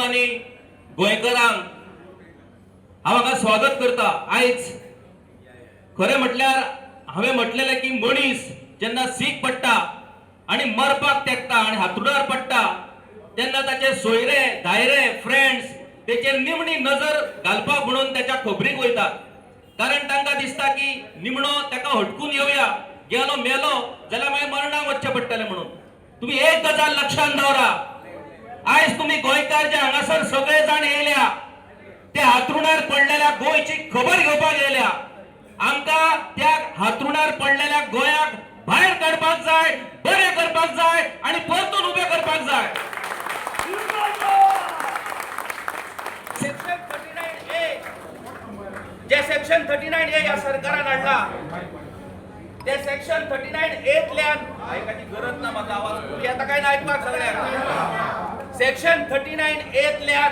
आनी गोंयकारांक हांव हांगा स्वागत करता। आयज खरें म्हटल्यार हांवें म्हटलेलें की मनीस जेन्ना सीक पडटा आनी मरपाक तेंकता आनी हातरुणार पडटा तेन्ना ताचे सोयरे धायरे फ्रेंड्स तेचेर निमणी नजर घालपाक म्हणून त्याच्या खबरीक वयतात, कारण तांकां दिसता की निमणो ताका हटकून येवया, गेलो मेलो जाल्यार मागीर मरणाक वचचें पडटलें म्हणून। तुम्ही एक गजाल लक्षात दवरा, आयज तुम्ही गोंयकार जे हांगासर सगळे जाण येयल्या ते हातरुणार पडलेल्या गोंयची खबर घेवपाक येयल्या। आमकां त्या हातरुणार पडलेल्या गोंयाक भायर काडपाक जाय, बरें करपाक जाय आनी परतून उबें करपाक जाय। सेक्शन 39A जे सेक्शन 39A या सरकारान हाडला ते सेक्शन 39A ऐकाची गरज ना, म्हाका आवाज फुली आता काय ना ऐकपाक सगळ्यांक। सेक्शन 39A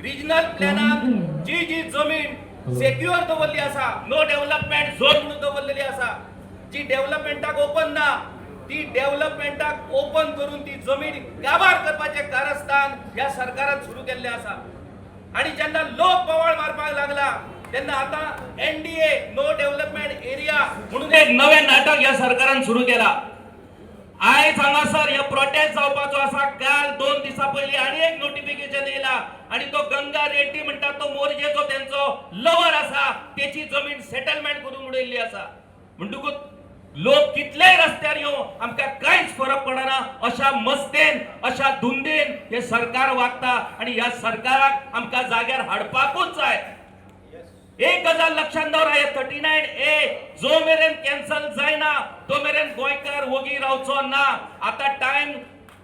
रिजनल प्लॅनान जी जमीन सेक्युअर दवरली आसा, नो डेव्हलपमेंट झोन म्हणून दवरलेली आसा, जी डेव्हलपमेंटाक ओपन ना ती डेव्हलपमेंटाक ओपन करून ती जमीन काबार करपाचे कारस्थान या सरकारान सुरू केल्ले आसा। आणि जेन्ना लोक पवाळ मारपाक लागला तेन्ना आता NDA नो डेव्हलपमेंट एरिया म्हणून एक नवे नाटक या सरकारान सुरू केला। आयज हांगासर हे प्रोटेस्ट जावपाचो आसा। काल 2 दिसा पयलीं आनी एक नोटिफिकेशन येयला आणि तो गंगा रेड्डी म्हणटा तो मोरजेचो तेंचो लवर आसा, तेची जमीन सेटलमेंट करून उडयल्ली आसा। म्हणटकूच लोक कितलेय रस्त्यार येवं आमकां कांयच फरक पडना अशा मस्तेन अशा धुंदेन हे सरकार वागता आणि ह्या सरकाराक आमकां जाग्यार हाडपाकूच जाय। एक गजाल लक्षात दवरा, हे 39A जो मेरेन कॅन्सल जायना तो मेरेन गोंयकार वगी रावचो ना। आता टाइम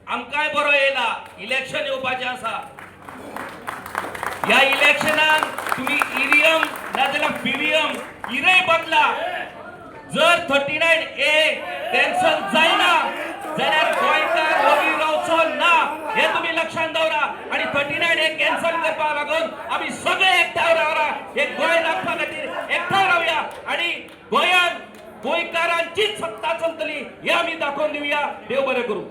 आमकांय बरो येयला, इलेक्शन येवपाचें आसा। ह्या इलेक्शनान तुम्ही ईव्हीएम नाजाल्यार पीव्हीएम कितेंय बदला, जर 39A कॅन्सल जायना जाल्यार गोंयकार वगी रावचो ना, हे तुम्ही लक्षात दवरा। आणि 39A कॅन्सल करपा लागून आम्ही सगळे एकठांय रावया, हे गोंय राखपा खातीर एकठांय रावया आणि गोंयांत गोंयकारांचीच सत्ता चलतली हे आम्ही दाखोवन दिवया। देव बरें करूं।